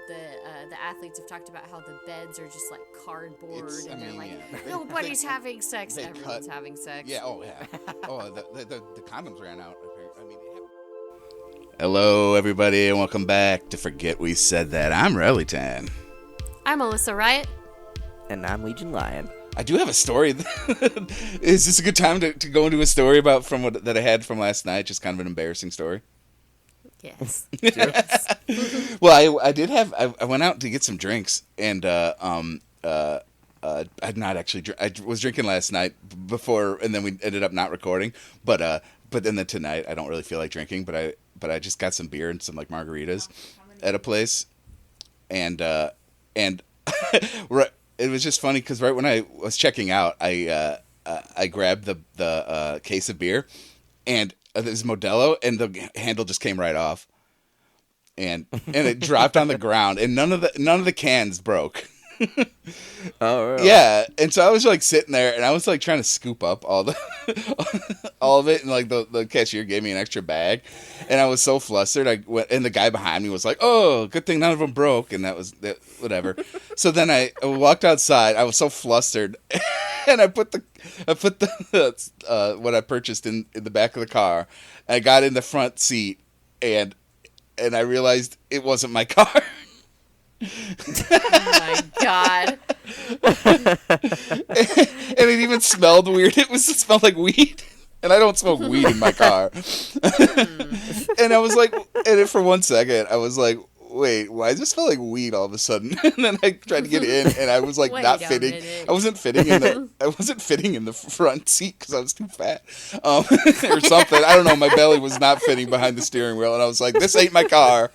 the athletes have talked about how the beds are just like cardboard, and they're like, yeah. nobody's having sex. Everyone's cut. having sex. Yeah. Oh yeah. Oh, the condoms ran out. I mean. Hello, everybody, and welcome back to Forget We Said That. I'm Relytan. I'm Alyssa Riot. And I'm Legion Lion. I do have a story. Is this a good time to go into a story about that I had from last night? Just kind of an embarrassing story. Yes. Well, I did have. I went out to get some drinks, and I had not actually. I was drinking last night before, and then we ended up not recording. But then tonight, I don't really feel like drinking. But I just got some beer and some like margaritas at a place, and right. It was just funny because right when I was checking out, I grabbed the case of beer, and it was Modelo, and the handle just came right off, and it dropped on the ground, and none of the cans broke. Oh, really? Yeah, and so I was like sitting there, and I was like trying to scoop up all of it, and like the cashier gave me an extra bag, and I was so flustered. And the guy behind me was like, "Oh, good thing none of them broke," and that was whatever. So then I walked outside. I was so flustered, and I put the what I purchased in the back of the car. I got in the front seat, and I realized it wasn't my car. Oh my god. And it even smelled weird. It smelled like weed. And I don't smoke weed in my car. And I was like, for 1 second, I was like, wait, why does it smell like weed all of a sudden? And then I tried to get in, and I was like not fitting. I wasn't fitting in the front seat because I was too fat, or something. I don't know. My belly was not fitting behind the steering wheel, and I was like, this ain't my car.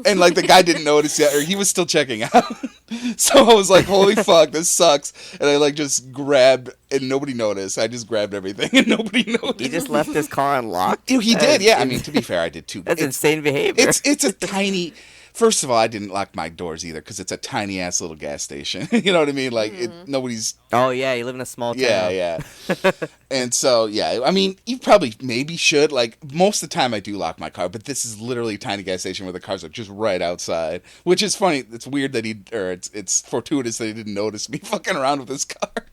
And like the guy didn't notice yet, or he was still checking out. So I was like, holy fuck, this sucks. And I like just grabbed, and nobody noticed. I just grabbed everything, and nobody noticed. He just left his car unlocked? He did, yeah. I mean, to be fair, I did too. That's insane behavior. It's a tiny... First of all, I didn't lock my doors either because it's a tiny ass little gas station. You know what I mean? Like nobody's. Oh yeah, you live in a small town. Yeah. And so yeah, I mean, you probably maybe should. Like most of the time, I do lock my car, but this is literally a tiny gas station where the cars are just right outside, which is funny. It's weird that it's fortuitous that he didn't notice me fucking around with his car.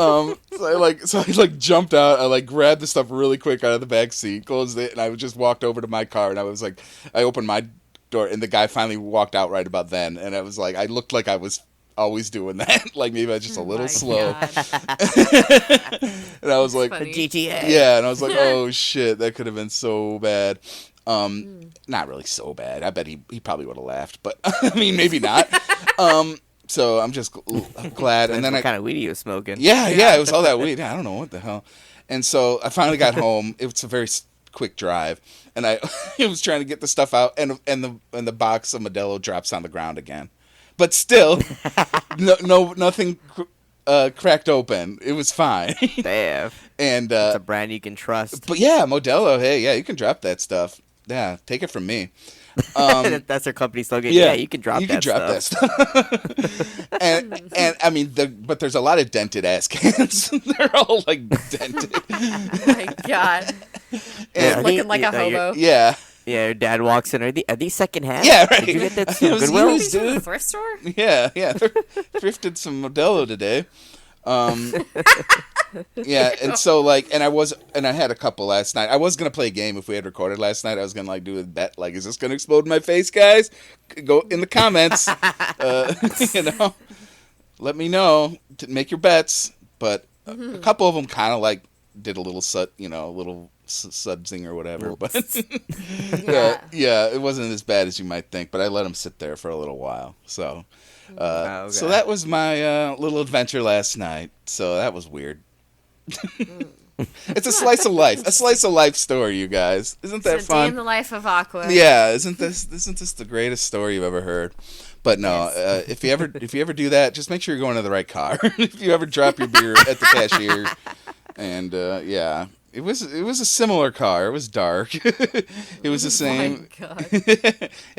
So I jumped out. I like grabbed the stuff really quick out of the back seat, closed it, and I just walked over to my car, and I was like, I opened my door, and the guy finally walked out right about then, and I was like, I looked like I was always doing that. Like maybe I was just a little slow. And I was like, the GTA. Yeah, and I was like, oh shit, that could have been so bad. Not really so bad. I bet he probably would have laughed, but I mean maybe not. So I'm just glad. And then what kind of weed he was smoking? Yeah, it was all that weed. Yeah, I don't know what the hell. And so I finally got home. It was a very quick drive, and I was trying to get the stuff out, and the box of Modelo drops on the ground again, but still, nothing cracked open. It was fine. Damn. And it's a brand you can trust. But yeah, Modelo. Hey, yeah, you can drop that stuff. Yeah, take it from me. That's their company slogan. Yeah, you can drop that stuff. and I mean, but there's a lot of dented ass cans. They're all like dented. Oh my god. And looking like a hobo. Yeah. Yeah, your dad walks in. Are these secondhand? Yeah, right. Did you get that from Goodwill? These from the thrift store? Yeah. Thrifted some Modelo today. Yeah, and so like, and I had a couple last night. I was gonna play a game if we had recorded last night. I was gonna like do a bet, like, is this gonna explode in my face, guys? Go in the comments, let me know to make your bets. But a couple of them kind of like did a little sudsing or whatever. But yeah, it wasn't as bad as you might think. But I let them sit there for a little while. So, okay. So that was my little adventure last night. So that was weird. It's a slice of life story, you guys. Isn't that fun? A day in the life of Aqua. Yeah, isn't this the greatest story you've ever heard? But no, if you ever do that, just make sure you're going to the right car. If you ever drop your beer at the cashier, and yeah, it was a similar car. It was dark. It was the same. Oh my god.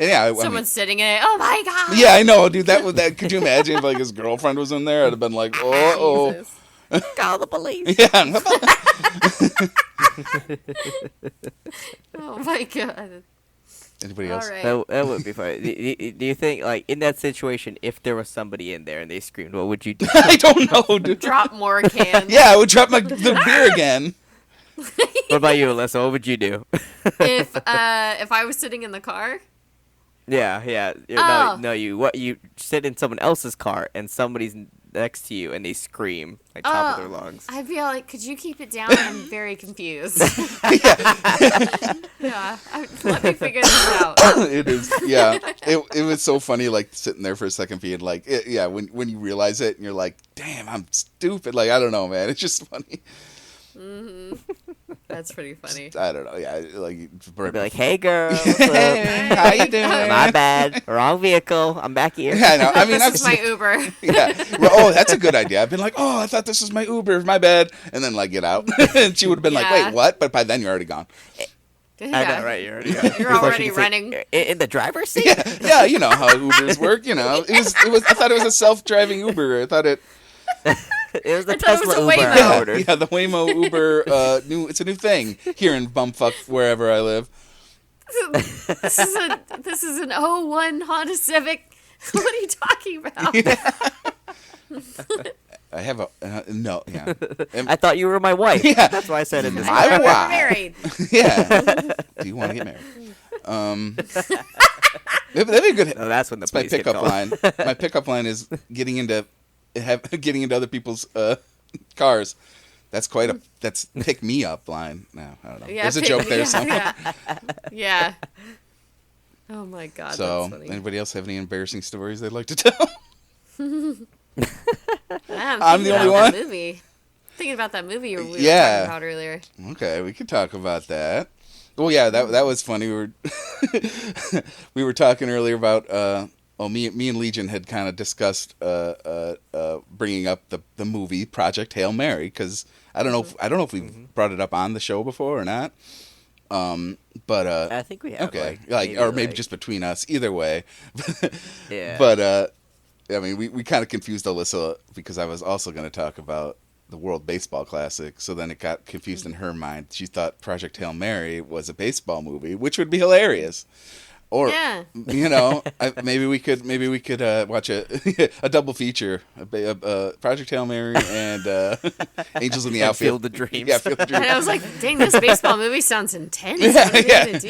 And yeah, Someone's sitting in it. Oh my god. Yeah, I know, dude. That could you imagine if like his girlfriend was in there? I'd have been like, oh. Call the police. Yeah. Oh my god. Anybody else? Right. That would be fun. Do you think, like, in that situation, if there was somebody in there and they screamed, what would you do? I don't know, dude. Drop more cans. Yeah, I would drop the beer again. What about you, Alyssa? What would you do? If I was sitting in the car. Yeah. Oh. No, you sit in someone else's car and somebody's next to you and they scream like top of their lungs. I'd be like, could you keep it down? I'm very confused. Yeah. Let me figure this out. It is, yeah. It was so funny, like, sitting there for a second being like, when you realize it and you're like, damn, I'm stupid. Like, I don't know, man. It's just funny. Mm-hmm. That's pretty funny. I don't know, yeah. Like, I'd be like, hey, girl. Hey, how you doing? My bad. Wrong vehicle. I'm back here. Yeah, I know. I mean, this is my Uber. Yeah. Well, that's a good idea. I've been like, I thought this was my Uber. My bad. And then, like, get out. And she would have been like, wait, what? But by then, you're already gone. Yeah. I know, right? You're already running. In the driver's seat? Yeah, you know how Ubers work, you know. It was. I thought it was a self-driving Uber. I thought it... It was the thought it was Tesla a Uber Waymo. I ordered. Yeah, the Waymo Uber, it's a new thing here in bumfuck wherever I live. This is an '01 Honda Civic. What are you talking about? I have a no, yeah. I thought you were my wife. Yeah. That's why I said it. My We're wife. married. Yeah. Do you want to get married? That'd be a good. Oh, that's when the That's my police get pickup called. line. My pickup line is getting into other people's cars. That's that's pick me up line. No, I don't know. Yeah, There's a joke there somewhere. Yeah. Oh my god. So, that's funny. anybody else have any embarrassing stories they'd like to tell? I'm the only one? Thinking about that movie we were Yeah. talking about earlier. Okay, we could talk about that. Well, yeah, that was funny. We were talking earlier about me and Legion had kind of discussed bringing up the movie Project Hail Mary, because I don't know if we've brought it up on the show before or not. But I think we have. okay, maybe maybe just between us. Either way. Yeah. But I mean, we kind of confused Alyssa because I was also going to talk about the World Baseball Classic, so then it got confused in her mind. She thought Project Hail Mary was a baseball movie, which would be hilarious. Or, Yeah. you know, maybe we could watch a double feature, Project Hail Mary and Angels in the Outfield. Field of Dreams. Yeah, Field of Dreams. And I was like, dang, this baseball movie sounds intense. Yeah, What are they yeah. going to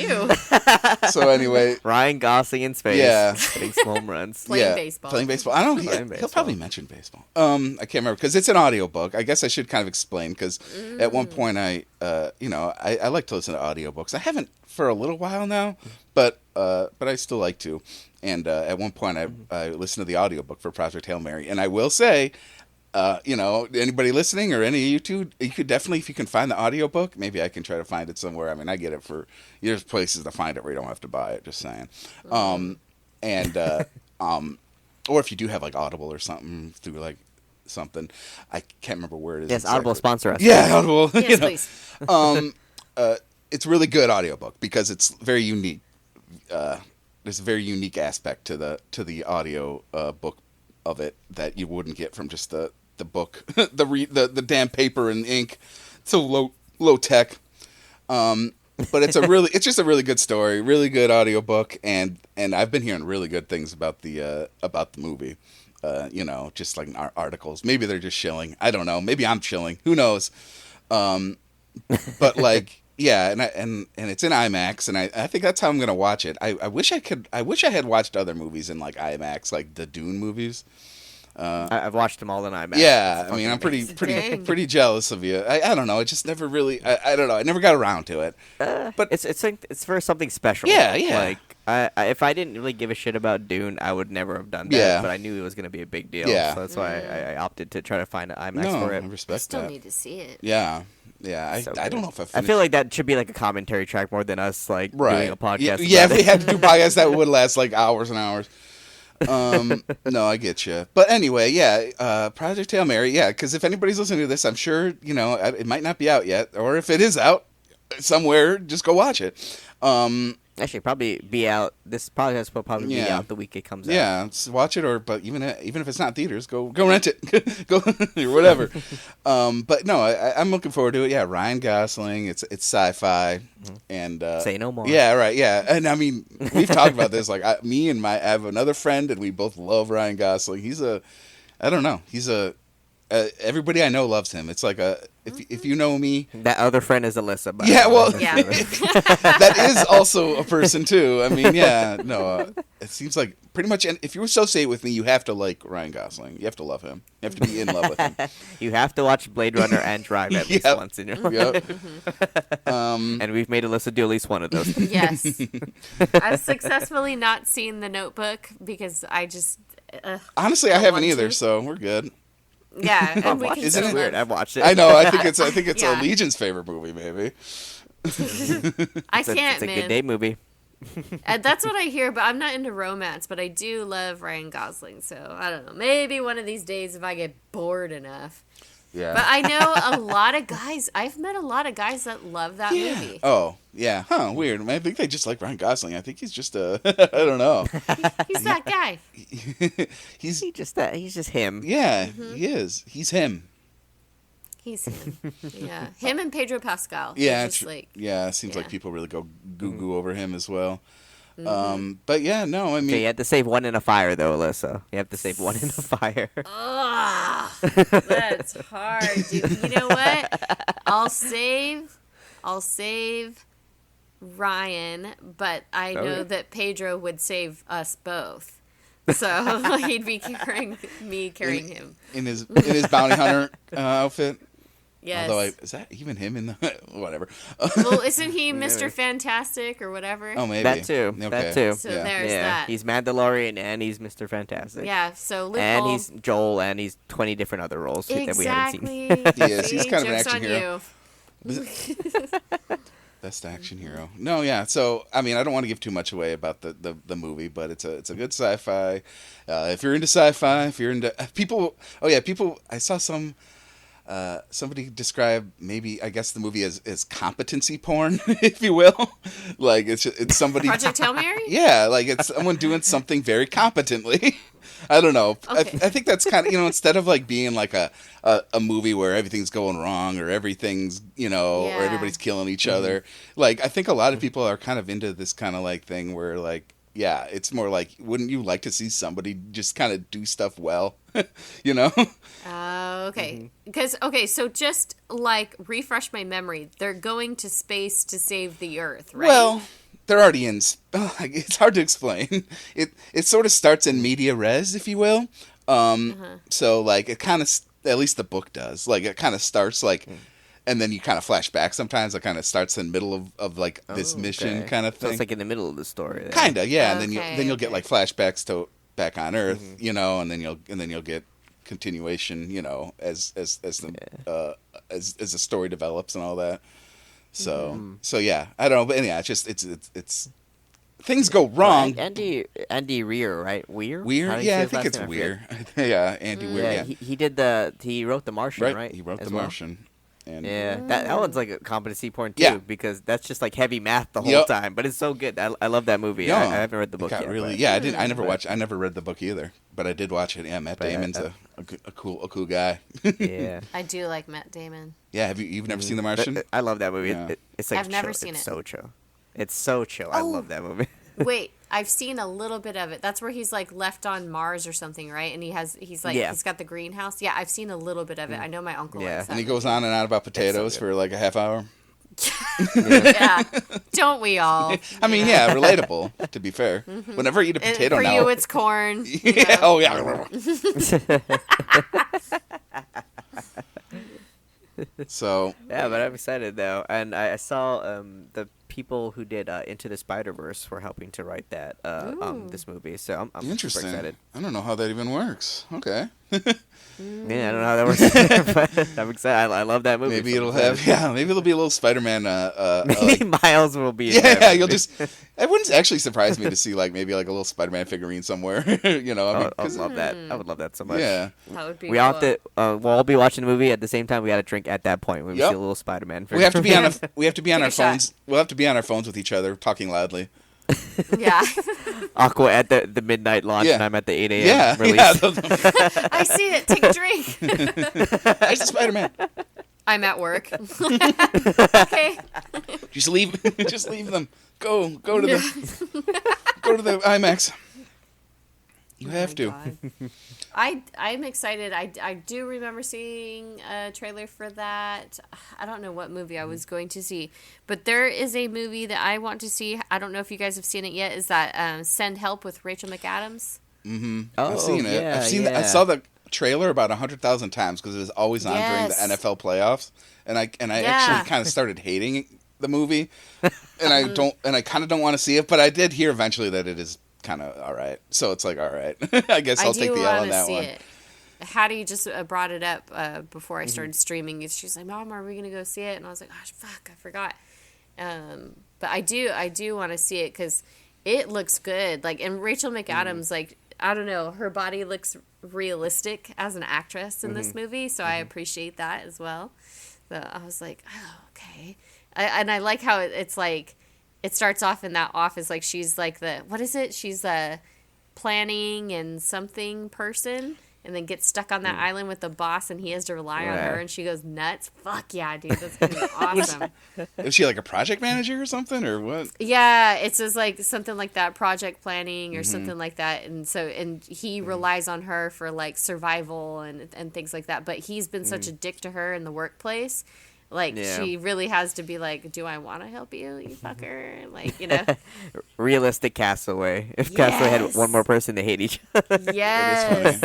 do? So anyway, Ryan Gosling in space. Yeah. Hitting home runs. Playing baseball. Playing baseball. I don't. Playing He'll baseball. probably mention baseball. I can't remember because it's an audiobook. I guess I should kind of explain because at one point I like to listen to audiobooks. I haven't for a little while now, but I still like to. And at one point I listened to the audiobook for Project Hail Mary, and I will say, anybody listening or any of you two, you could definitely, if you can find the audiobook, maybe I can try to find it somewhere. I mean, I get it there's places to find it where you don't have to buy it, just saying. Or if you do have like Audible or something through like something, I can't remember where it is. Yes, exactly. Audible sponsor us. Yeah, Audible. Yes, please. It's a really good audiobook because it's very unique. There's a very unique aspect to the audio book of it that you wouldn't get from just the book, the damn paper and ink. It's so low tech. But it's just a really good story, really good audiobook, and I've been hearing really good things about the movie. Just like articles. Maybe they're just shilling. I don't know. Maybe I'm shilling. Who knows? But like. Yeah, and it's in IMAX, and I think that's how I'm gonna watch it. I wish I had watched other movies in like IMAX, like the Dune movies. I've watched them all in IMAX. Yeah, It's I mean, I'm fucking Dang. pretty jealous of you. I don't know. It just never really. I don't know. I never got around to it. But it's for something special. Yeah, yeah. Like if I didn't really give a shit about Dune, I would never have done that. Yeah. But I knew it was gonna be a big deal. Yeah. So that's why I opted to try to find an IMAX no, for I it. respect Still that. need to see it. Yeah, yeah. So I don't good. know if I. I Finished. feel like that should be like a commentary track more than us like doing a podcast. Yeah, if about we it. had to do podcasts, that would last like hours and hours. No, I get you. But anyway, yeah, Project Hail Mary, yeah, because if anybody's listening to this, I'm sure, it might not be out yet, or if it is out somewhere, just go watch it. Actually, probably be out. This podcast will probably be Yeah. out the week it comes out. Yeah, watch it, but even if it's not in theaters, go rent it, go or whatever. But no, I'm looking forward to it. Yeah, Ryan Gosling. It's sci-fi, and Say no more. Yeah, right. Yeah, and I mean, we've talked about this. Like, I have another friend, and we both love Ryan Gosling. I don't know. Everybody I know loves him. It's like if you know me. That other friend is Alyssa. By Yeah, the way. well, Yeah. that is also a person too. I mean, yeah, no, it seems like pretty much. And if you associate with me, you have to like Ryan Gosling. You have to love him. You have to be in love with him. You have to watch Blade Runner and Drive at least Yep. once in your life. Yep. And we've made Alyssa do at least one of those. Yes. I've successfully not seen The Notebook because I just. Honestly, I don't haven't want either, to. so we're good. Yeah, and I've we watched can it. Isn't It's it? weird. I've watched it. I know. I think it's Yeah. Legion's favorite movie, maybe. I It's a can't, good man. date movie. That's what I hear, but I'm not into romance. But I do love Ryan Gosling, so I don't know. Maybe one of these days, if I get bored enough. Yeah. But I know a lot of guys. I've met a lot of guys that love that movie. Oh, yeah. Huh. Weird. I think they just like Ryan Gosling. I think he's just I don't know. He's that guy. he's He's just him. yeah. He is. He's him. He's him. Yeah, him and Pedro Pascal. Yeah. They're just like yeah. It seems like yeah. people really go goo over him as well. But yeah, no. I mean, Okay, you have to save one in a fire, though, Alyssa. You have to save one in a fire. ugh, that's hard, dude. You know what? I'll save Ryan, but I know Okay. that Pedro would save us both. So he'd be carrying him. in his bounty hunter outfit. Yes. Although is that even him in the whatever? Well, isn't he Maybe. Mr. Fantastic or whatever? Oh, maybe That too. Okay. That too. So yeah. there's Yeah, that. he's Mandalorian and he's Mr. Fantastic. Yeah, so loophole. And he's Joel and he's 20 different other roles that we haven't seen. Exactly. He is. He's kind of an Joke's action on hero. you. Best action hero. No, yeah. So I mean, I don't want to give too much away about the movie, but it's a good sci-fi. If you're into sci-fi, if you're into people, I saw somebody describe maybe I guess the movie as competency porn, if you will. Like it's somebody. Project Hail Mary? Yeah, like it's someone doing something very competently. I don't know. Okay. I think that's kind of, instead of like being like a movie where everything's going wrong or everything's, or Yeah. everybody's killing each other. Like, I think a lot of people are kind of into this kind of like thing where like, yeah, it's more like, wouldn't you like to see somebody just kind of do stuff well? Okay. Because, so just like refresh my memory. They're going to space to save the Earth, right? Well, they're already in. It's hard to explain. It sort of starts in media res, if you will. So like it kind of, at least the book does. Like it kind of starts like, and then you kind of flash back. Sometimes it kind of starts in the middle of like this mission kind of So thing. it's like in the middle of the story. then. Kinda, yeah. And Okay, then you'll get okay. like flashbacks to back on Earth, and then you'll get continuation, as the story develops and all that. So yeah, I don't know, but yeah, it's things go wrong. Andy Weir, right? Weir? Weir, How do you yeah, say I his think last it's name? I Weir. forget. Yeah, Andy Weir. Yeah, Yeah, he wrote The Martian, right? He wrote as The well? Martian. And Yeah, that one's like a competency porn too, Yeah. because that's just like heavy math the whole Yep. time. But it's so good. I love that movie. Yeah. I haven't read the book got yet. really. but- Yeah, I didn't. I never read the book either, but I did watch it. Yeah, Matt Damon's a cool guy. Yeah. I do like Matt Damon. Yeah, you've never seen The Martian? But I love that movie. Yeah. It's like I've never chill. seen It's it. so chill. It's so chill. I Oh. love that movie. Wait, I've seen a little bit of it. That's where he's like left on Mars or something, right? And Yeah. he's got the greenhouse. Yeah, I've seen a little bit of it. I know my uncle Yeah. likes that. And he goes on and on about potatoes for like a half hour. Yeah, don't we all? I mean, yeah, relatable. To be fair, whenever I eat a And potato for now, you, it's corn. you yeah, know. oh yeah. So Yeah, but I'm excited though, and I saw the people who did Into the Spider-Verse were helping to write that this movie, so I'm super interesting. excited. I don't know how that even works. Okay, Yeah, I don't know how that works, but I'm excited. I love that movie. maybe so it'll I'm have excited. maybe there'll be a little Spider-Man. Maybe Miles will be. in Yeah, that you'll movie. just. It wouldn't actually surprise me to see like maybe like a little Spider-Man figurine somewhere. I mean, I 'cause- would love that. I would love that so much. yeah. That would be We all cool. have to. We'll all be watching the movie at the same time. We got to drink at that point when we Yep. see a little Spider-Man. We have to be on. We have to be on Take our a shot. phones. We'll have to be on our phones with each other, talking loudly. Yeah. Aqua at the midnight launch, Yeah. and I'm at the 8 a.m. Yeah, release. yeah. I see it. Take a drink. It's Spider-Man. I'm at work. Okay. Just leave them. Go to the IMAX. You have to. God. I'm excited. I do remember seeing a trailer for that. I don't know what movie I was going to see, but there is a movie that I want to see. I don't know if you guys have seen it yet. Is that Send Help with Rachel McAdams? Mm-hmm. Oh, I've seen it. yeah, I've seen. yeah. I saw the trailer about 100,000 times because it was always on during the Yes. NFL playoffs, and I Yeah. actually kind of started hating the movie, and I kind of don't want to see it, but I did hear eventually that it is kind of all right. So it's like, all right, I guess I'll take the L on that one. It. Hattie just brought it up before I started streaming. She's like, "Mom, are we gonna go see it?" And I was like, "Gosh, fuck, I forgot." But I do want to see it because it looks good. Like, and Rachel McAdams, like, I don't know, her body looks realistic as an actress in this movie, so I appreciate that as well. So I was like, oh, okay. And I like how it's like, it starts off in that office, like she's like what is it? She's a planning and something person, and then gets stuck on that island with the boss, and he has to rely on her, and she goes nuts. Fuck yeah, dude, that's gonna be awesome. Is she like a project manager or something, or what? Yeah, it says like something like that, project planning or something like that, and he relies on her for like survival and things like that. But he's been such a dick to her in the workplace. Like, she really has to be like, do I want to help you, you fucker? Like, you know. Realistic Castaway. If Castaway had one more person, they hate each other. Yes.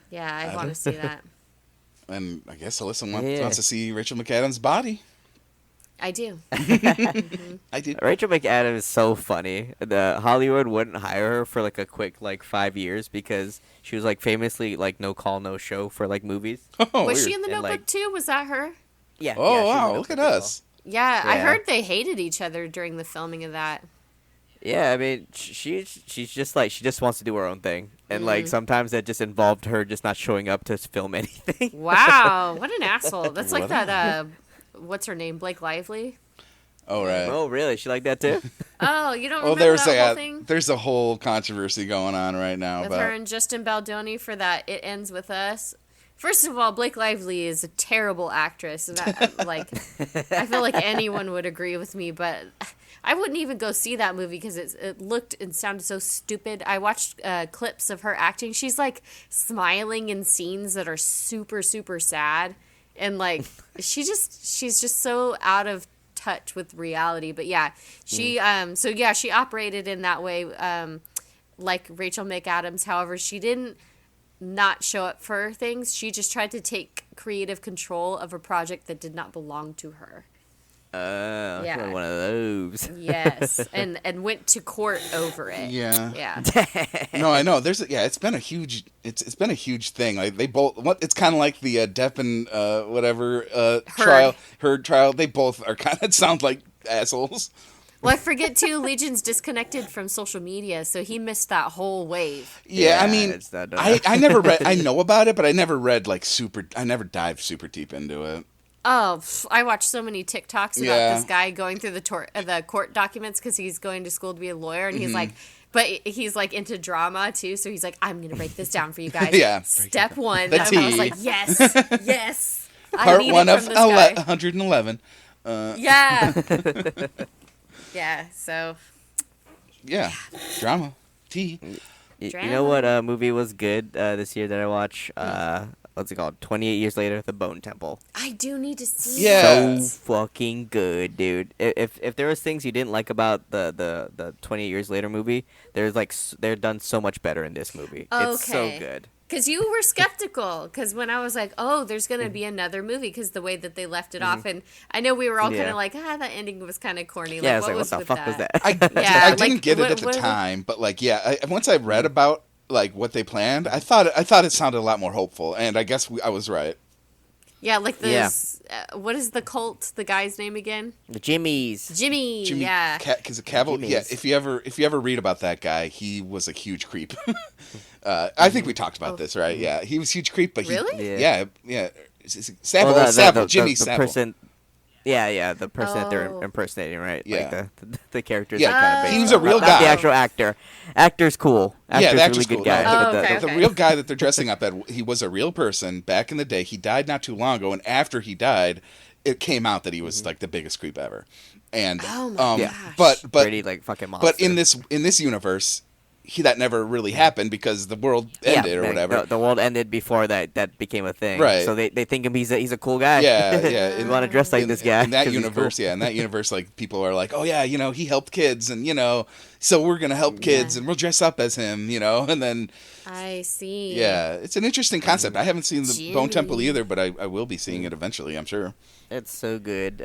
Yeah, I want to see that. And I guess Alyssa wants to see Rachel McAdams' body. I do. I did. Rachel McAdams is so funny. The Hollywood wouldn't hire her for like a quick 5 years because she was like famously like no call, no show for like movies. Oh, Was weird. she in the Notebook too? Was that her? Yeah. Oh, yeah, she wow, was look at as well. us. Yeah, I Yeah. heard they hated each other during the filming of that. Yeah, I mean, she's just like, she just wants to do her own thing, and like sometimes that just involved her just not showing up to film anything. Wow, what an asshole! That's like that. What's her name? Blake Lively. Oh, right. Oh, really? She like that too? Oh, you don't Well, remember that whole thing there's a whole controversy going on right now with about her and Justin Baldoni for that It Ends With Us? First of all, Blake Lively is a terrible actress, and I feel like anyone would agree with me, but I wouldn't even go see that movie because it looked and sounded so stupid. I watched clips of her acting. She's like smiling in scenes that are super, super sad, and like she's just so out of touch with reality. But yeah, she she operated in that way, like Rachel McAdams. However, she didn't not show up for things. She just tried to take creative control of a project that did not belong to her. Yeah, one of those. Yes, and went to court over it. Yeah. No, I know. It's been a huge thing. Like they both, it's kind of like the Deppen trial, Heard trial. They both are kind of sound like assholes. Well, I forget too. Legion's disconnected from social media, so he missed that whole wave. Yeah, I mean, it's that, I never read. I know about it, but I never read I never dived super deep into it. Oh, I watched so many TikToks about this guy going through the court documents because he's going to school to be a lawyer, and he's like, but he's like into drama too, so he's like, I'm gonna break this down for you guys. Yeah. Step one. The I T. was like, yes, yes. Part one of 111. 111. Yeah. Yeah. So. Yeah. Drama. T. You know what movie was good this year that I watched? What's it called? 28 Years Later, The Bone Temple. I do need to see. Yeah. So fucking good, dude. If there was things you didn't like about the 28 Years Later movie, they're done so much better in this movie. Okay. It's so good. Because you were skeptical. Because when I was like, oh, there's going to be another movie because the way that they left it off. And I know we were all kind of like, that ending was kind of corny. Yeah, like, what the with fuck was that? I like, didn't get it what- at the what- time, but like, once I read about like what they planned, I thought it sounded a lot more hopeful, and I guess I was right. Yeah, like this. What is the cult? The guy's name again? The Jimmies. Jimmy. Yeah. Because Cavill. Jimmy's. Yeah, if you ever read about that guy, he was a huge creep. I think we talked about this, right? Yeah, he was a huge creep, but Really? Yeah. Savile. Well, Jimmy the Savile. person. Yeah, the person that they're Oh. impersonating, right? Yeah. Like the characters Yeah. are kind of based He was on. a real Not guy. the actual actor. Actor's cool. Actor's the a actor's really good cool. guy. No, Oh, but okay. The real guy that they're dressing up at, he was a real person back in the day. He died not too long ago, and after he died, it came out that he was like the biggest creep ever. And Oh my Yeah. gosh. but pretty like fucking monster. but in this universe, that never really happened because the world ended or man, whatever. The world ended before that became a thing. Right. So they think him he's a cool guy. Yeah. We want to dress like this guy. In that 'cause he's universe, cool. in that universe, like people are like, oh yeah, he helped kids, and so we're gonna help kids, Yeah. and we'll dress up as him, and then I see. yeah, it's an interesting concept. I haven't seen the Bone Temple Jimmy. either, but I will be seeing it eventually, I'm sure. It's so good.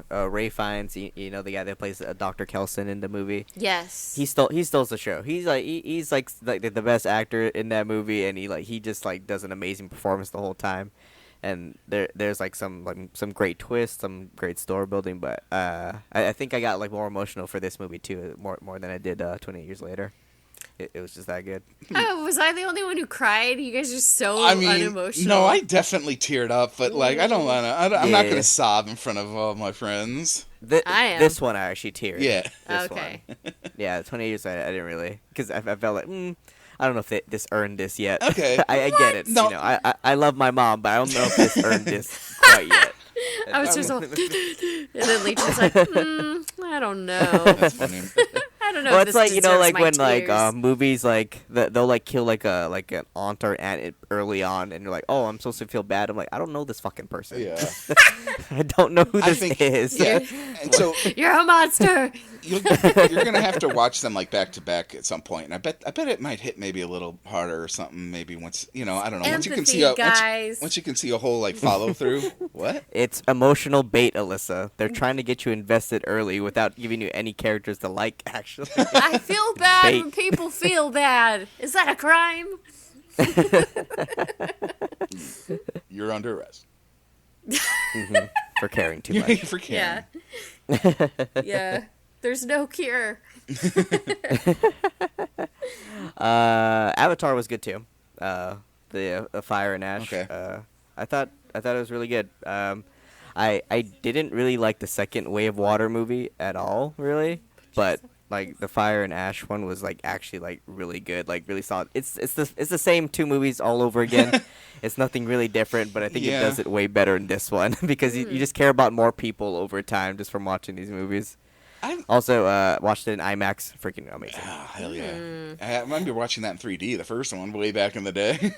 Ray Fiennes, the guy that plays Dr. Kelson in the movie. Yes. He stole the show. He's like the best actor in that movie, and he just like does an amazing performance the whole time. And there's like some great twists, some great story building, but I think I got like more emotional for this movie too, more than I did 28 Years Later. It was just that good. Oh, was I the only one who cried? You guys are so I mean, unemotional. no, I definitely teared up, but like I don't wanna. I'm not Yeah. gonna sob in front of all my friends. I am. This one I actually teared. Yeah. This Okay. one. Yeah, 28 Years Later I didn't really, because I felt like I don't know if this earned this yet. Okay. I get it. No. I love my mom, but I don't know if this earned this quite yet. I was just all, and then Legion's like, I don't know. That's funny. I don't know. Well, if it's this like deserves like my when tears. movies they'll like kill like an aunt or aunt early on, and you're like, oh, I'm supposed to feel bad. I'm like, I don't know this fucking person. Yeah. I don't know who I this think- is. Yeah. And so You're a monster. you're gonna have to watch them like back to back at some point, and I bet it might hit maybe a little harder or something. Maybe once I don't know. Once you can see Empathy, guys. once you can see a whole like follow through. What? It's emotional bait, Alyssa. They're trying to get you invested early without giving you any characters to like. Actually, I feel bad Bait. when people feel bad. Is that a crime? You're under arrest. for caring too much. For caring. Yeah. Yeah. There's no cure. Avatar was good too. The Fire and Ash. Okay. I thought it was really good. I didn't really like the second Way of Water movie at all, really, but like the Fire and Ash one was like actually like really good, like really solid. It's the same two movies all over again. It's nothing really different, but I think Yeah. it does it way better in this one because you just care about more people over time just from watching these movies. Also, watched it in IMAX. Freaking amazing. Oh, hell yeah. I remember watching that in 3D, the first one, way back in the day.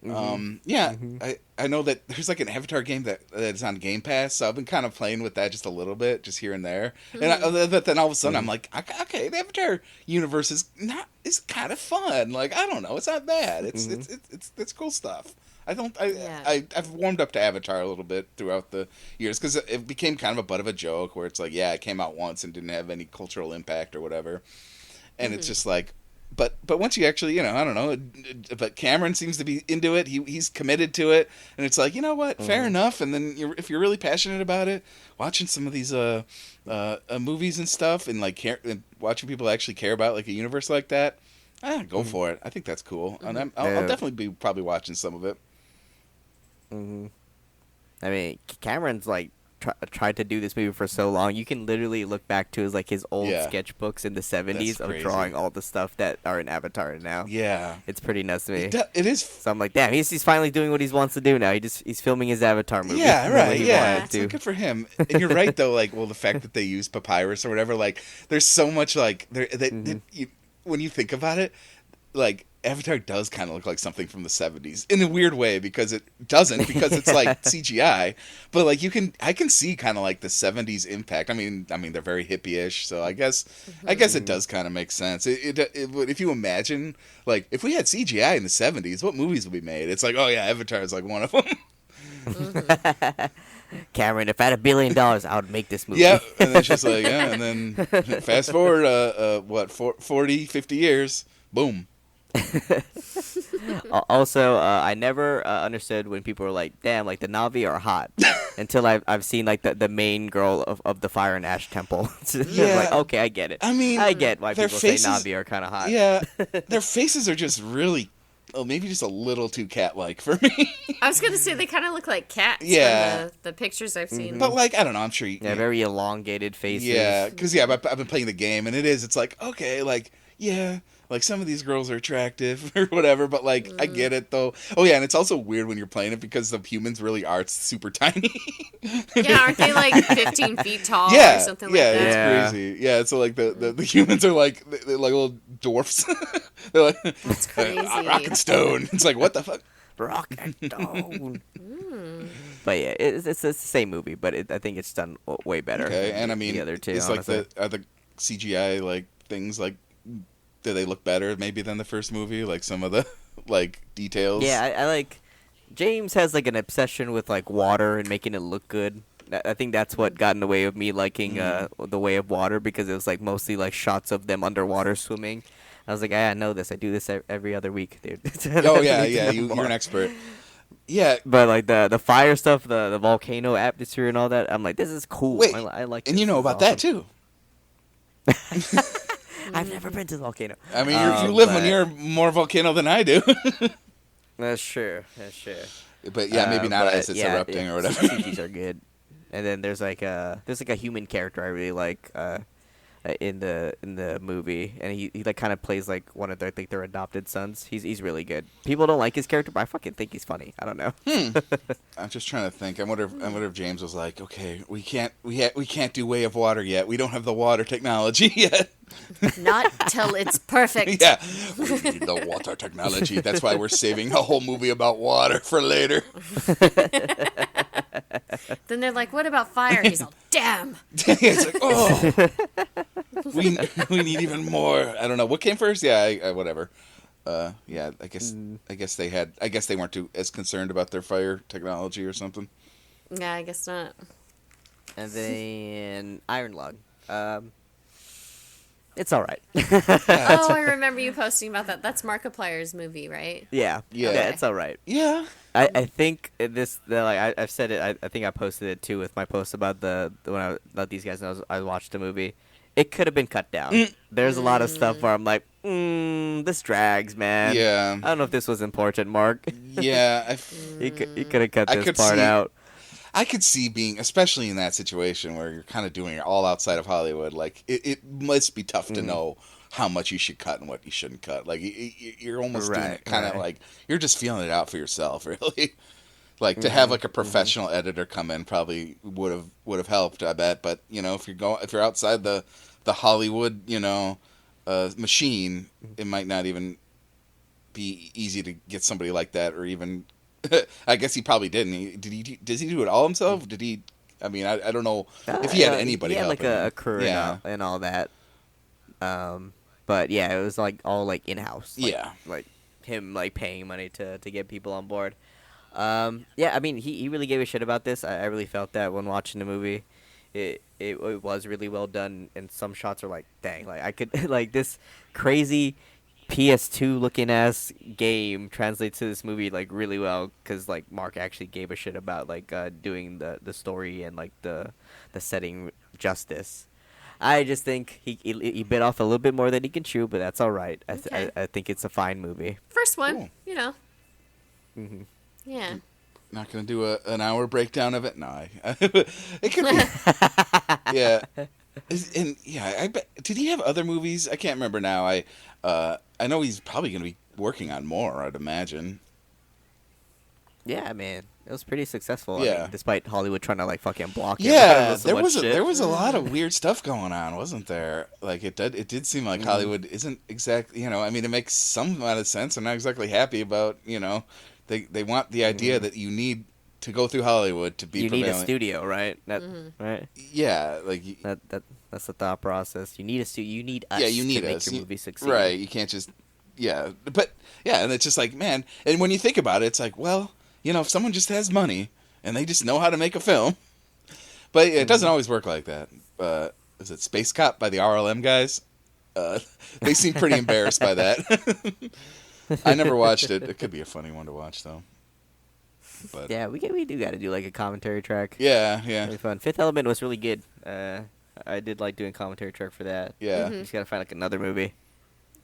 I know that there's like an Avatar game that's on Game Pass, so I've been kind of playing with that just a little bit, just here and there. But then all of a sudden I'm like, okay, the Avatar universe is kind of fun. Like, I don't know, it's not bad. It's cool stuff. I've warmed up to Avatar a little bit throughout the years because it became kind of a butt of a joke where it's like, yeah, it came out once and didn't have any cultural impact or whatever, and it's just like, but once you actually, I don't know, but Cameron seems to be into it. He's committed to it, and it's like, you know what, fair enough. And then if you're really passionate about it, watching some of these movies and stuff, and like and watching people actually care about like a universe like that, go for it. I think that's cool, and I'll definitely be probably watching some of it. I mean, Cameron's like tried to do this movie for so long. You can literally look back to his old sketchbooks in the 70s of crazy. drawing all the stuff that are in Avatar now. Yeah, It's pretty nuts to me. it is. So I'm like, damn, he's finally doing what he wants to do now. He's filming his Avatar movie. Yeah, What right. he Yeah, wanted it's to. good for him. And you're right though. Like, well, the fact that they use papyrus or whatever, like, there's so much like when you think about it, like Avatar does kind of look like something from the 70s in a weird way because it doesn't because it's like CGI, but like I can see kind of like the 70s impact. I mean they're very hippie-ish, so I guess it does kind of make sense. If you imagine like if we had CGI in the 70s, what movies would be made? It's like, oh yeah, Avatar is like one of them. Cameron, if I had $1 billion, I would make this movie. Yeah, and then it's just like, yeah, and then fast forward 40, 50 years, boom. Also, I never understood when people were like, "Damn, like the Na'vi are hot," until I've seen like the main girl of the Fire and Ash Temple. So Yeah. like, okay, I get it. I mean, I get why their people faces- say Na'vi are kind of hot. Yeah, their faces are just really maybe just a little too cat-like for me. I was gonna say they kind of look like cats. Yeah. From the pictures I've seen. But like, I don't know. I'm sure. Very elongated faces. Yeah, because I've been playing the game, and it's like, okay, like, yeah, like some of these girls are attractive or whatever, but like, I get it though. Oh yeah, and it's also weird when you're playing it because the humans really are super tiny. Yeah, aren't they like 15 feet tall Yeah, or something like yeah, that? it's crazy. Yeah, so like the humans are like they're like little dwarfs. They're like That's crazy. rock and stone. It's like, what the fuck? Rock and stone. But yeah, it's the same movie, but I think it's done way better. Okay, than and I mean, the other two. it's honestly. like are the CGI like things like, do they look better maybe than the first movie? Like some of the like details. Yeah, I like. James has like an obsession with like water and making it look good. I think that's what got in the way of me liking The Way of Water, because it was like mostly like shots of them underwater swimming. I was like, I know this. I do this every other week, dude. Oh yeah, you're an expert. Yeah, but like the fire stuff, the volcano atmosphere and all that, I'm like, this is cool. Wait, I like. and you know about that too. I've never been to the volcano. I mean, you live near more volcano than I do. That's true. But yeah, maybe not as it's erupting or whatever. CGs are good. And then there's like a human character I really like in the movie, and he like kind of plays like one of their adopted sons. He's really good. People don't like his character, but I fucking think he's funny. I don't know. I'm just trying to think. I wonder if James was like, okay, we can't do Way of Water yet. We don't have the water technology yet. Not till it's perfect. Yeah, we need the water technology. That's why we're saving a whole movie about water for later. Then they're like, what about fire? He's all, damn. It's like, oh, we need even more. I don't know what came first. Yeah, whatever. Yeah, I guess they weren't too as concerned about their fire technology or something. Yeah, I guess not. And then Iron Lung. It's all right. Oh, I remember you posting about that. That's Markiplier's movie, right? Yeah, it's all right. Yeah. I think I've said it. I think I posted it too with my post about the when I let these guys know I watched the movie. It could have been cut down. There's a lot of stuff where I'm like, this drags, man. Yeah. I don't know if this was important, Mark. Yeah. You could have cut this part out. I could see being, especially in that situation where you're kind of doing it all outside of Hollywood, like, it must be tough to know how much you should cut and what you shouldn't cut. Like, you're almost doing it kind of like, you're just feeling it out for yourself, really. Like, to have, like, a professional editor come in probably would have helped, I bet. But, if you're outside the Hollywood, machine, it might not even be easy to get somebody like that, or even... I guess he probably didn't. Does he do it all himself? Did he? I mean, I don't know if he had anybody. He had helping like a him. crew and all that. But yeah, it was like all like in house. Like him like paying money to get people on board. Yeah, I mean, he really gave a shit about this. I really felt that when watching the movie. It was really well done, and some shots are like, dang, like I could like this crazy PS2 looking ass game translates to this movie like really well, because like Mark actually gave a shit about like doing the story and like the setting justice. I just think he bit off a little bit more than he can chew, but that's all right. I think it's a fine movie. First one, Cool. Mm-hmm. Yeah. Not gonna do an hour breakdown of it. No, it could be. Yeah, and yeah, I bet. Did he have other movies? I can't remember now. I know he's probably gonna be working on more, I'd imagine. Yeah, man, it was pretty successful. Yeah, I mean, despite Hollywood trying to like fucking block it. Yeah, there was a lot of weird stuff going on, wasn't there? Like it did seem like Hollywood isn't exactly. I mean, it makes some amount of sense. I'm not exactly happy about. They want the idea that you need to go through Hollywood to be. You prevalent. need a studio, right? Right. Yeah, like that's the thought process. You need a studio. You need us. Yeah, you need to make us. your movie succeed. Right. You can't just. Yeah, but yeah, and it's just like, man, and when you think about it, it's like, well, if someone just has money and they just know how to make a film, but it doesn't always work like that. Is it Space Cop by the RLM guys? They seem pretty embarrassed by that. I never watched it. It could be a funny one to watch, though. But yeah, we do got to do like a commentary track. Yeah. Really fun. Fifth Element was really good. I did like doing commentary track for that. Yeah. Just gotta find like another movie.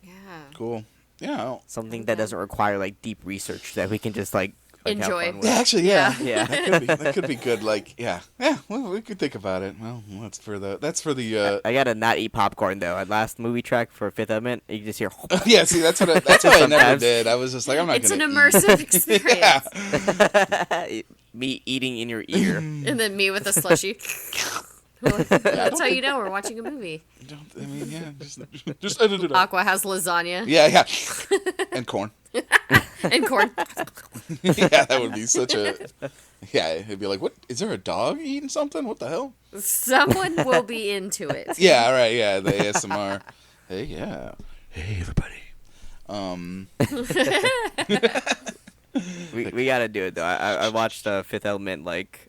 Yeah. Cool. Yeah. Something that doesn't require like deep research that we can just like have Enjoy. fun with. Yeah, actually, yeah. Yeah. That could be good. Like, yeah. Well, we could think about it. Well, that's for the. I gotta not eat popcorn though. At last movie track for Fifth Element, you just hear. Yeah, see, that's what I never did. I was just like, I'm not It's gonna. an immersive experience. Yeah. Me eating in your ear. And then me with a slushy. That's how you know we're watching a movie. I mean, yeah, just edit it out. Aqua has lasagna Yeah, and corn. and corn. Yeah, that would be such a. Yeah, it'd be like, what? Is there a dog eating something? What the hell? Someone will be into it. Yeah, all right. Yeah, the ASMR. Hey, yeah. Hey, everybody. We gotta do it though. I watched Fifth Element like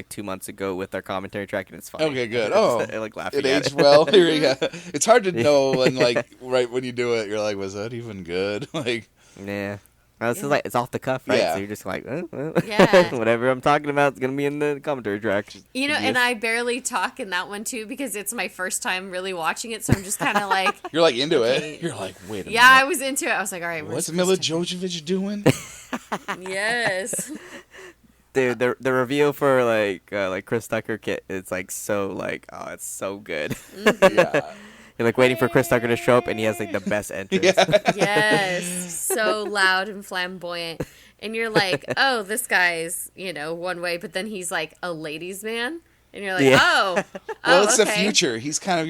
2 months ago with our commentary track, and it's funny. Okay, good. Oh, I like laughing it at aged well. Yeah. It's hard to know when, like, right when you do it, you're like, was that even good? Like, Yeah. Well, this is like it's off the cuff, right? Yeah. So you're just like, Yeah. whatever I'm talking about is gonna be in the commentary track. You know, and I barely talk in that one too because it's my first time really watching it, so I'm just kind of like. you're like into Okay. it. You're like, wait a Yeah, I minute. was into it. I was like, all right, What's Mila Jovovich doing? Yes. Dude, the reveal for like Chris Tucker kit, it's like so like it's so good. Yeah. You're like waiting for Chris Tucker to show up, and he has like the best entrance. Yeah. Yes. So loud and flamboyant. And you're like, oh, this guy's, one way, but then he's like a ladies' man. And you're like, Yeah. Well, it's okay. the future. He's kind of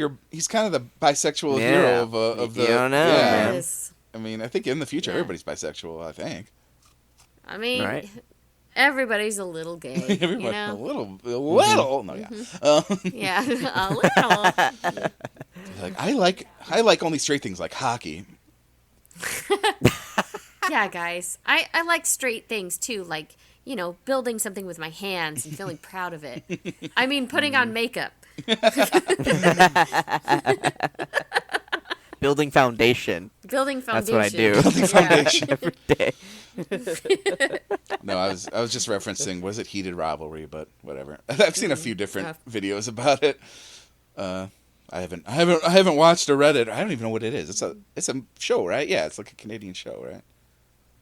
the bisexual hero of the. You don't know, yeah. man. Yes. I mean, I think in the future Yeah. everybody's bisexual. I think. I mean, Right. everybody's a little gay. Everybody You know? a little. No, yeah. Yeah, a little. Like I like only straight things like hockey. Yeah, guys. I like straight things too, like, building something with my hands and feeling proud of it. I mean, putting on makeup. Building foundation. Building That's foundation. what I do. Building foundation. Every day. No, I was just referencing was it Heated Rivalry, but whatever. I've seen a few different videos about it. I haven't watched or read it. I don't even know what it is. It's a show, right? Yeah, it's like a Canadian show, right?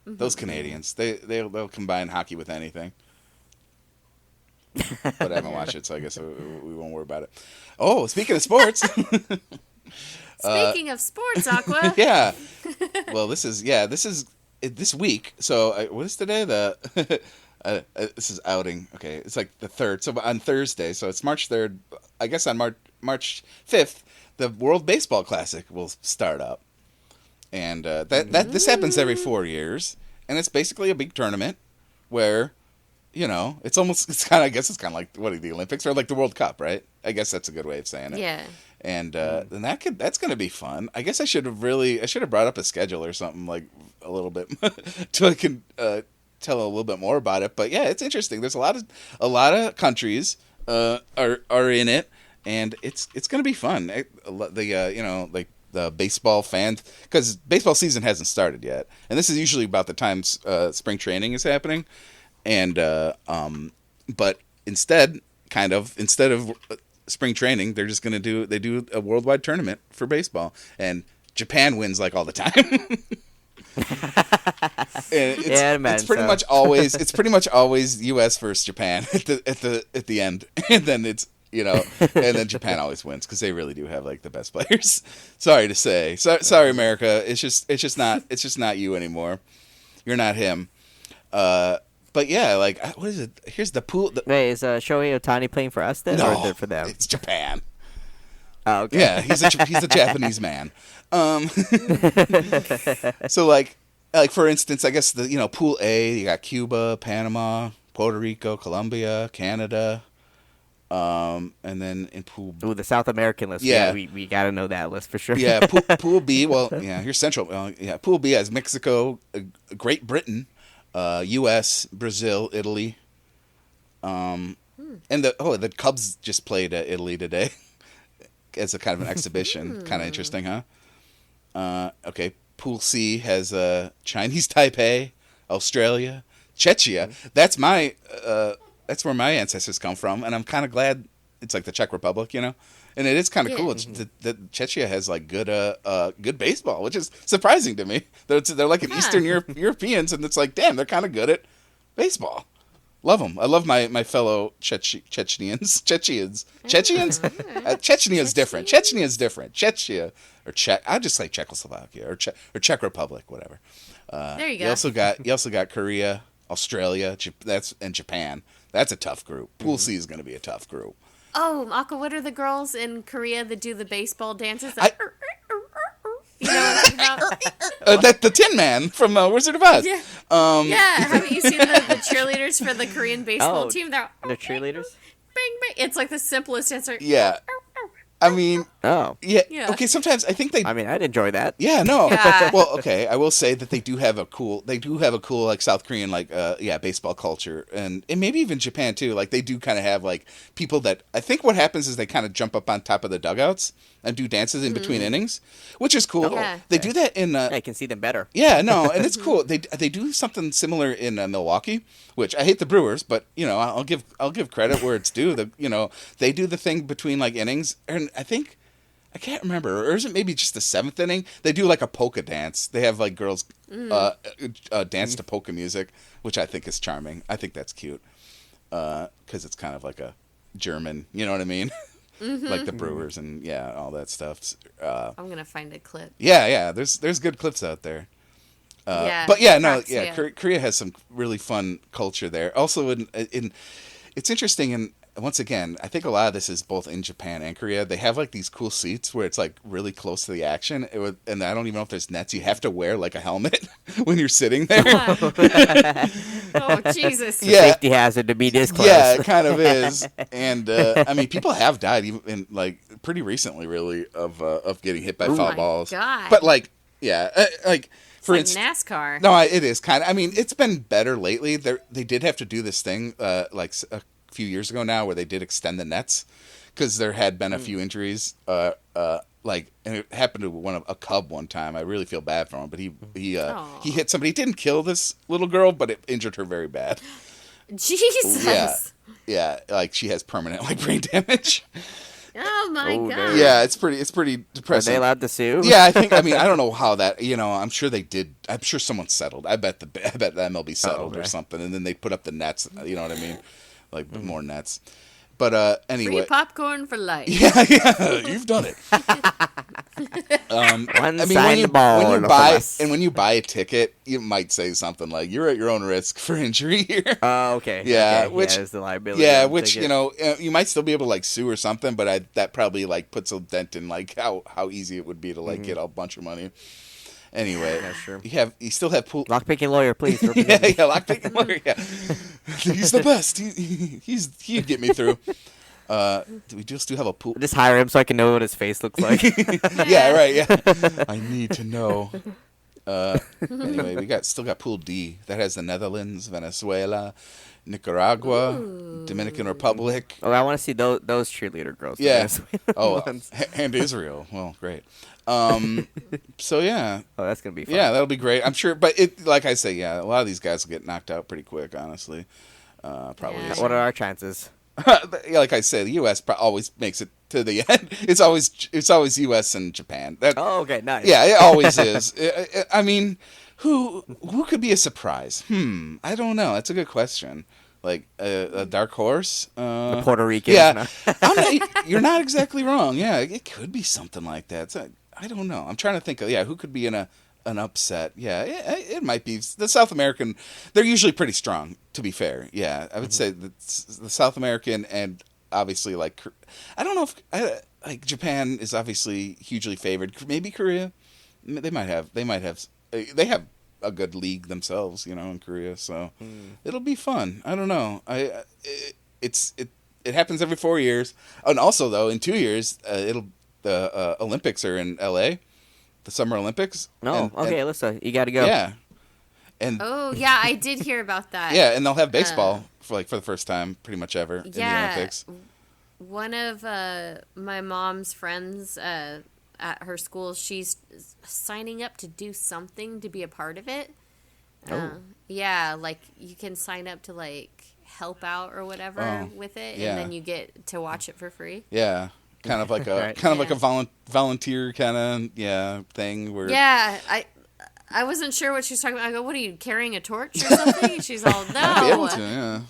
Mm-hmm. Those Canadians, they'll combine hockey with anything. But I haven't watched it, so I guess we won't worry about it. Oh, speaking of sports. Speaking of sports, Aqua. Yeah. Well, this is this week. So what is today? This is outing. Okay, it's like the 3rd. So on Thursday, so it's March 3rd. I guess on March 5th, the World Baseball Classic will start up, and this happens every 4 years, and it's basically a big tournament where, it's kind of like the Olympics or like the World Cup, right? I guess that's a good way of saying it. Yeah. And then that's going to be fun. I guess I should have brought up a schedule or something like a little bit so I can tell a little bit more about it. But yeah, it's interesting. There's a lot of countries are in it, and it's going to be fun. The baseball fans, because baseball season hasn't started yet, and this is usually about the time spring training is happening, and but instead of spring training, they're just going to do a worldwide tournament for baseball, and Japan wins like all the time. It's pretty much always U.S. versus Japan at the end, and then it's and then Japan always wins because they really do have like the best players. Sorry to say, sorry America, it's just not you anymore. You're not him. But yeah, like what is it? Here's the pool. Wait, is Shohei Ohtani playing for us then, or is it for them? It's Japan. Oh, okay. Yeah, he's a Japanese man. So like for instance, I guess the Pool A, you got Cuba, Panama, Puerto Rico, Colombia, Canada, and then in Pool B. Ooh, the South American list. Yeah. We gotta know that list for sure. Yeah, Pool B. Well, yeah, here's Central. Pool B has Mexico, Great Britain, U.S., Brazil, Italy. And the Cubs just played Italy today as a kind of an exhibition. Kind of interesting, huh? Okay, Pool C has Chinese Taipei, Australia, Czechia. That's where my ancestors come from, and I'm kind of glad it's like the Czech Republic, and and it is kind of Yeah. cool. It's that Czechia has like good baseball, which is surprising to me. They're like an Eastern Europeans, and it's like, damn, they're kind of good at baseball. Love them. I love my fellow Chechenians. Chechnya is different. Chechnya is different. Czechia or Czech. I just say Czechoslovakia or Czech Republic, whatever. There you go. You also got Korea, Australia, and Japan. That's a tough group. Pool C is going to be a tough group. Oh, Maka, what are the girls in Korea that do the baseball dances? You know what I'm The Tin Man from Wizard of Oz. Yeah. Haven't you seen the cheerleaders for the Korean baseball team? They're The cheerleaders? bang, bang. It's like the simplest answer. Yeah. I mean, Oh. yeah. Okay, sometimes I think I mean, I'd enjoy that. Yeah, no. Yeah. Well, okay, I will say that they do have a cool like South Korean like baseball culture, and maybe even Japan too. Like they do kind of have like people that I think what happens is they kind of jump up on top of the dugouts and do dances in between innings, which is cool. Yeah. They do that in I can see them better. yeah, no, and it's cool. They do something similar in Milwaukee, which I hate the Brewers, but I'll give credit where it's due. They do the thing between like innings, and I can't remember, or is it maybe just the seventh inning? They do like a polka dance. They have like girls dance to polka music, which I think is charming. I think that's cute because it's kind of like a German, you know what I mean? Like the Brewers and all that stuff. I'm gonna find a clip. Yeah. There's good clips out there. Korea has some really fun culture there. Also, in it's interesting, and once again, I think a lot of this is both in Japan and Korea. They have like these cool seats where it's like really close to the action, and I don't even know if there's nets. You have to wear like a helmet when you're sitting there. Oh Jesus! Safety hazard to be this close. Yeah, it kind of is. And I mean, people have died even like pretty recently, really, of getting hit by foul balls. God. But like, for Like instance, NASCAR. no, it is kind of. I mean, it's been better lately. They did have to do this thing like a few years ago now where they did extend the nets because there had been a few injuries. And it happened to a cub one time. I really feel bad for him, but he hit somebody. He didn't kill this little girl, but it injured her very bad. Jesus. Yeah, like she has permanent like brain damage. Oh my Oh, God. damn. Yeah, it's pretty Are depressing. they allowed to sue? Yeah, I mean, I don't know how that. I'm sure they did. I'm sure someone settled. I bet the MLB settled or something, and then they put up the nets. You know what I mean? Like more nets. But anyway, Free popcorn for life. yeah, you've done it. When you buy a ticket, you might say something like, "You're at your own risk for injury here." Oh, okay. Yeah, okay. which is the liability. yeah, of the which ticket. you might still be able to like sue or something, but that probably like puts a dent in like how easy it would be to like get a bunch of money. Anyway, Yeah, sure. You still have pool. Lockpicking lawyer, please. Lockpicking lawyer. Yeah, he's the best. He'd get me through. We just do have a pool. Just hire him so I can know what his face looks like. Yeah, right. Yeah, I need to know. Anyway, still got Pool D that has the Netherlands, Venezuela, Nicaragua, Dominican Republic. Oh, I want to see those cheerleader girls. Yeah. The Oh, ones. and Israel. Well, great. So yeah. Oh, that's gonna be fun. Yeah, that'll be great. I'm sure, but like I say, a lot of these guys will get knocked out pretty quick. Honestly, probably. Yeah. What are our chances? Like I said, the U.S. always makes it to the end. It's always U.S. and Japan. Oh, okay, nice. Yeah, it always is. I mean, who could be a surprise? I don't know. That's a good question. Like a dark horse. The Puerto Ricans. Yeah, No. you're not exactly wrong. Yeah, it could be something like that. I don't know. I'm trying to think of who could be in an upset. Yeah, it might be the South American. They're usually pretty strong, to be fair. Yeah, I would say that the South American and obviously like I don't know if like Japan is obviously hugely favored. Maybe Korea. They have a good league themselves, in Korea. So it'll be fun. I don't know. It happens every 4 years, and also though in 2 years the Olympics are in L.A. The Summer Olympics. No, okay, Alyssa, you got to go. Yeah. And Oh yeah, I did hear about that. yeah, and they'll have baseball for the first time pretty much ever in the Olympics. One of my mom's friends at her school, she's signing up to do something to be a part of it. Yeah, like you can sign up to like help out or whatever with it, yeah. and then you get to watch it for free. Yeah. kind of like a Right. volunteer kind of thing where Yeah, I wasn't sure what she was talking about. I go, what are you, carrying a torch or something? She's all, I'd be able to, no. yeah.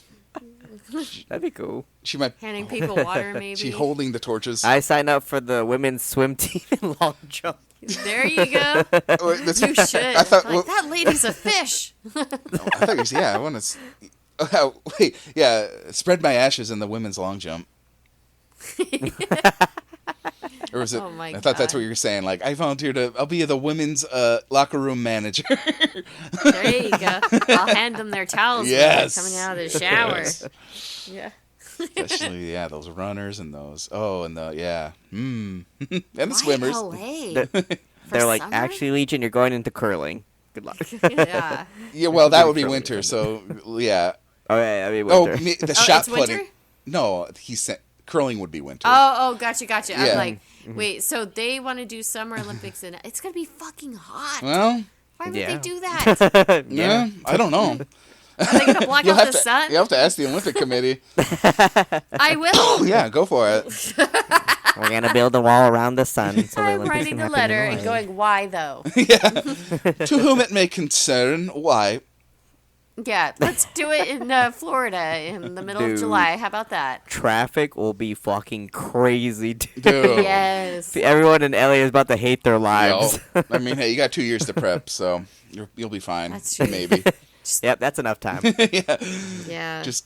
That'd be cool. She might Handing people water, maybe. she holding the torches. I signed up for the women's swim team in long jump. There you go. You should. I thought that lady's a fish. I thought you was, I want to. Wait, yeah. Spread my ashes in the women's long jump. Or was it? Oh my I thought that's God. what you were saying. Like, I volunteered I'll be the women's locker room manager. There you go. I'll hand them their towels when they're Yes. coming out of the shower. Yes. Yeah. Especially, those runners and those. Oh, and and the swimmers. LA? They're like, summer? actually, Legion, you're going into curling. Good luck. Yeah. Yeah, well, that would be Curling winter. tournament. So, yeah. Oh, yeah, I mean, Oh, winter. the shot it's winter? putting. No, he said curling would be winter. Oh, gotcha. Yeah. I'm like, wait, so they want to do Summer Olympics and it's going to be fucking hot. Well, Why would Yeah. they do that? yeah, I don't know. Are they going to block out the sun? You have to ask the Olympic Committee. I will. Yeah, go for it. We're going to build a wall around the sun. So the I'm Olympics writing can a happen letter in and Hawaii. going, why though? To whom it may concern, why? Yeah, let's do it in Florida in the middle of Dude. July. How about that? Traffic will be fucking crazy, dude. Dude. Yes. Everyone in LA is about to hate their lives. Yo, I mean, hey, you got 2 years to prep, so you'll be fine. That's true. Maybe. Yep, that's enough time. Yeah. Yeah. Just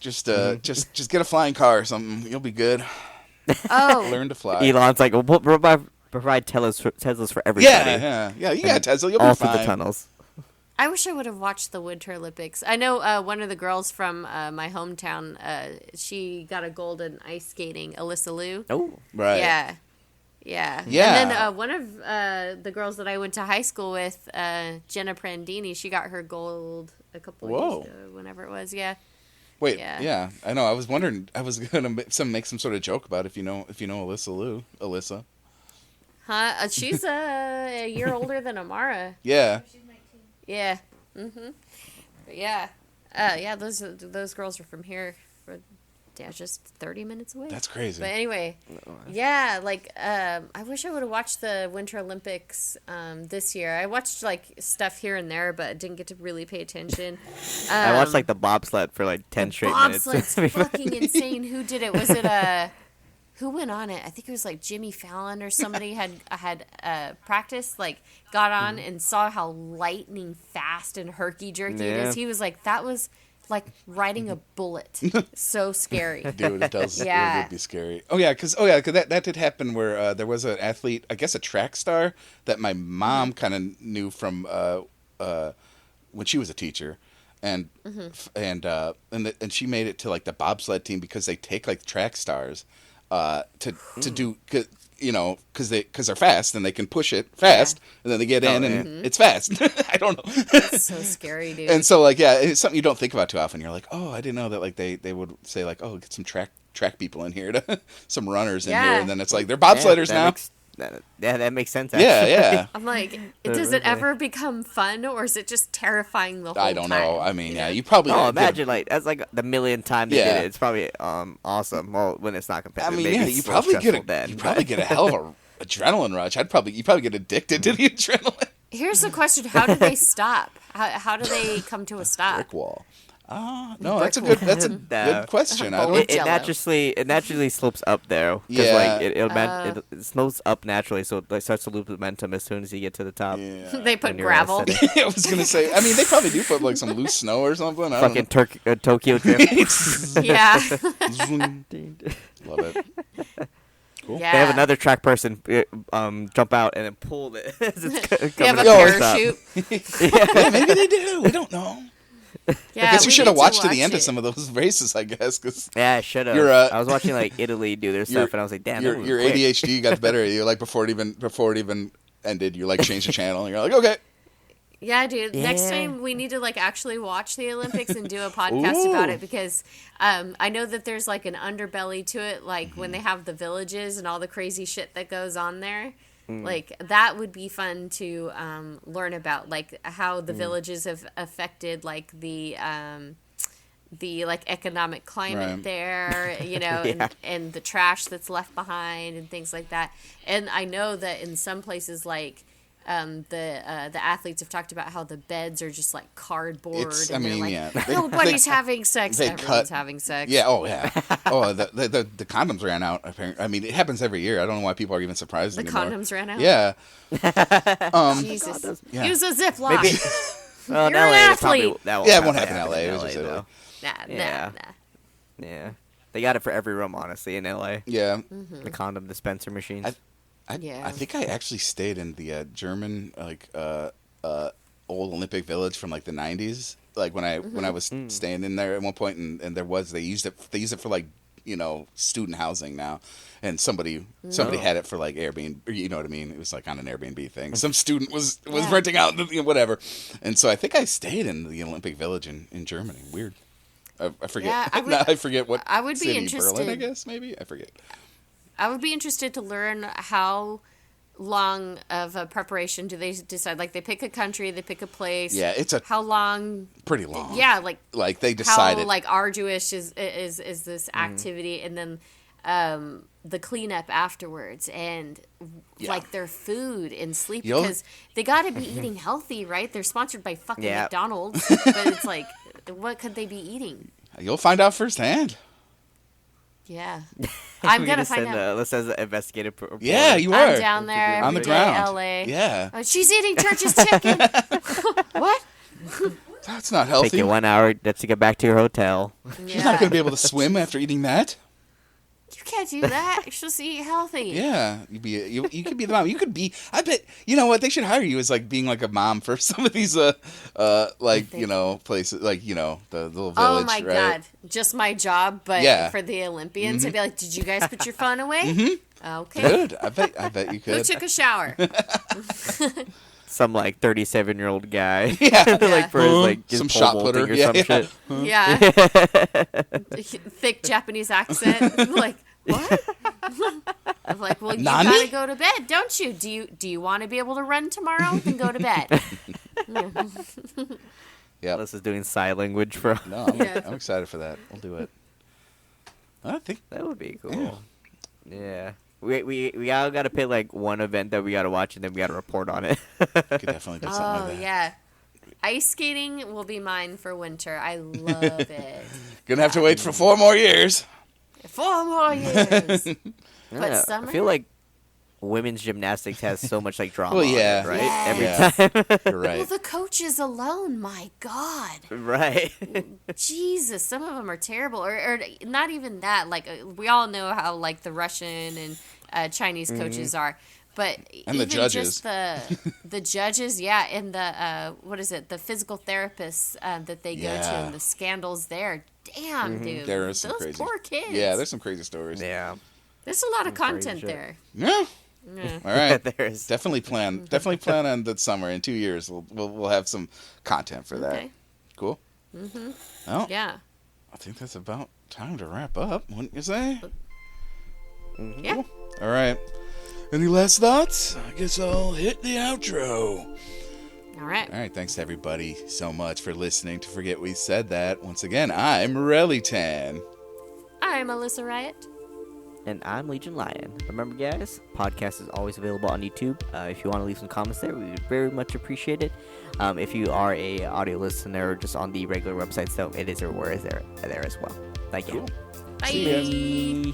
get a flying car or something. You'll be good. Oh, Learn to fly. Elon's like, we'll provide Teslas for everybody. Yeah. You got Tesla. You'll All be through fine. the tunnels. I wish I would have watched the Winter Olympics. I know one of the girls from my hometown, she got a gold in ice skating, Alyssa Liu. Oh, Right. Yeah. Yeah. Yeah. And then one of the girls that I went to high school with, Jenna Prandini, she got her gold a couple of Whoa. years ago, whenever it was. Yeah. Wait. Yeah. Yeah. I know. I was wondering. I was gonna make some sort of joke about if you know Alyssa Liu. Alyssa. Huh? She's a year older than Amara. Yeah. Yeah. Mm-hmm. But yeah. Yeah, those girls are from here. Just 30 minutes away. That's crazy. But anyway, yeah, like I wish I would have watched the Winter Olympics this year. I watched like stuff here and there, but didn't get to really pay attention. I watched like the bobsled for like 10 straight minutes. Bobsled's fucking insane. Who did it? Was it who went on it? I think it was like Jimmy Fallon or somebody had practiced, like got on and saw how lightning fast and herky jerky it Yeah. is. He was like, that was like riding a bullet. So scary. Dude, it does. Yeah. It would be scary. Oh yeah, because that did happen where there was an athlete, I guess a track star that my mom kind of knew from when she was a teacher, and and she made it to like the bobsled team because they take like track stars to do. Because they're fast and they can push it fast, and then they get in and it's fast. I don't know. It's so scary, dude. And so, like, yeah, it's something you don't think about too often. You're like, oh, I didn't know that. Like, they would say, like, oh, get some track people in here, some runners in here, Yeah. and then it's like they're bobsledders now. That makes sense. Actually. Yeah. I'm like, does it ever become fun, or is it just terrifying the whole time? I don't know. I mean, yeah, you probably. Oh, imagine like that's like the millionth time they Yeah. did it. It's probably awesome. Well, when it's not I competitive, mean, maybe yeah, it's you so probably stressful get a hell of a adrenaline rush. You probably get addicted to the adrenaline. Here's the question: how do they stop? How do they come to a stop? Brick wall. No, Brick that's a wall. good question. I Bowl don't. of It naturally slopes up there. 'Cause, Yeah. like it slopes up naturally, so it like, starts to lose momentum as soon as you get to the top. Yeah. They put When you're gravel. ascending. I was gonna say. I mean, they probably do put like some loose snow or something. I Fucking Tokyo drift. Yeah. Love it. Cool. Yeah. They have another track person jump out and then pull it. As it's They have a coming up. parachute. Yeah, maybe they do. We don't know. Yeah, I guess you we should need have watched to the watch end it. of some of those races. I guess because Yeah, I should have. You're, I was watching like Italy do their stuff, and I was like, damn, your that was your quick. ADHD got the better of you. Like before it even ended, you like changed the channel. and You're like, okay. Yeah, dude. Next Yeah. time we need to like actually watch the Olympics and do a podcast about Ooh. it because I know that there's like an underbelly to it, like when they have the villages and all the crazy shit that goes on there. Like that would be fun to the like economic climate Right. there, you know, Yeah. and the trash that's left behind and things like that. And I know that in some places, like the athletes have talked about how the beds are just like cardboard, It's- and I they're mean, like, yeah. nobody's having sex, they everyone's cut- having sex. Yeah. Oh, yeah. Oh, the condoms ran out. Apparently, I mean, it happens every year. I don't know why people are even surprised The anymore. condoms ran out. Yeah. Jesus. Yeah. Use a Ziploc. Maybe. Well, in You're an LA, it probably, athlete. that Yeah, it won't happen in LA. It was just though. Nah, Yeah. nah. Yeah, they got it for every room, honestly, in LA. Yeah. The condom dispenser machines. Yeah. I think I actually stayed in the German old Olympic Village from like the 90s. Like when I was staying in there at one point, and they used it for like, you know, student housing now, and somebody had it for like Airbnb, you know what I mean? It was like on an Airbnb thing. Some student was renting out, whatever, and so I think I stayed in the Olympic Village in Germany. Weird. I forget. Yeah, I forget what. I would be city, interested. Berlin, I guess maybe. I forget. I would be interested to learn how long of a preparation do they decide? Like they pick a country, they pick a place. Yeah, it's how long? pretty long. Yeah, like they decided. how like arduous is this activity, and then the cleanup afterwards, and like their food and sleep, because they got to be eating healthy, right? They're sponsored by fucking McDonald's, but it's like, what could they be eating? You'll find out firsthand. Yeah, I'm gonna find out. Alyssa as an investigative reporter. Yeah, you are. I'm down there on the every day, ground. LA. Yeah, She's eating church's chicken. What? that's not healthy. Take you 1 hour just to get back to your hotel. She's not going to be able to swim after eating that. You can't do that. You're supposed to eat healthy. Yeah, you could be the mom. You could be. I bet you know what they should hire you as like being like a mom for some of these like you know places like you know the little village. Oh my right? god, just my job, but Yeah. for the Olympians, I'd be like, "Did you guys put your phone away?" Okay. Good. I bet you Who could. took a shower? Some like 37-year-old guy. Yeah. Like for his like his Some pole shot vaulting putter. or Yeah, some yeah. shit. Yeah. Thick Japanese accent. Like, what? I'm like, well, you Nani? gotta go to bed, don't you? Do you want to be able to run tomorrow? Then go to bed. Yeah. Alyssa's doing sign language for. No, I'm excited for that. We'll do it. I think That would be cool. Yeah. We all got to pick like one event that we got to watch, and then we got to report on it. we could definitely do something Oh like that. yeah. Ice skating will be mine for winter. I love it. Gonna have to wait for 4 more years. 4 more years. Yeah, But summer? I feel like women's gymnastics has so much like drama. Well, on it, yeah. right. Yes. Every time. You're right. Well, the coaches alone, my God. Right. Jesus, some of them are terrible. Or not even that. Like, we all know how, like, the Russian and Chinese coaches are. But And the even judges. just the judges, yeah, and the, what is it, the physical therapists that they go to, Yeah. and the scandals there. Damn, dude. There is some Those crazy. poor kids. Yeah, there's some crazy stories. Yeah. There's a lot of crazy content shit. there. Yeah. Yeah. All right. There's. Definitely plan on the summer. In 2 years, we'll have some content for that. Okay. Cool. Mm-hmm. Well, Yeah. I think that's about time to wrap up. Wouldn't you say? Yeah. Cool. All right. Any last thoughts? I guess I'll hit the outro. All right. All right. Thanks everybody so much for listening to Forget We Said That. Once again, I'm Relytan. I'm Alyssa Riot. And I'm Legion Lion. Remember, guys, podcast is always available on YouTube. If you want to leave some comments there, we would very much appreciate it. If you are a audio listener just on the regular website, so it is or where is there as well. Thank you. Cool. Bye. See ya.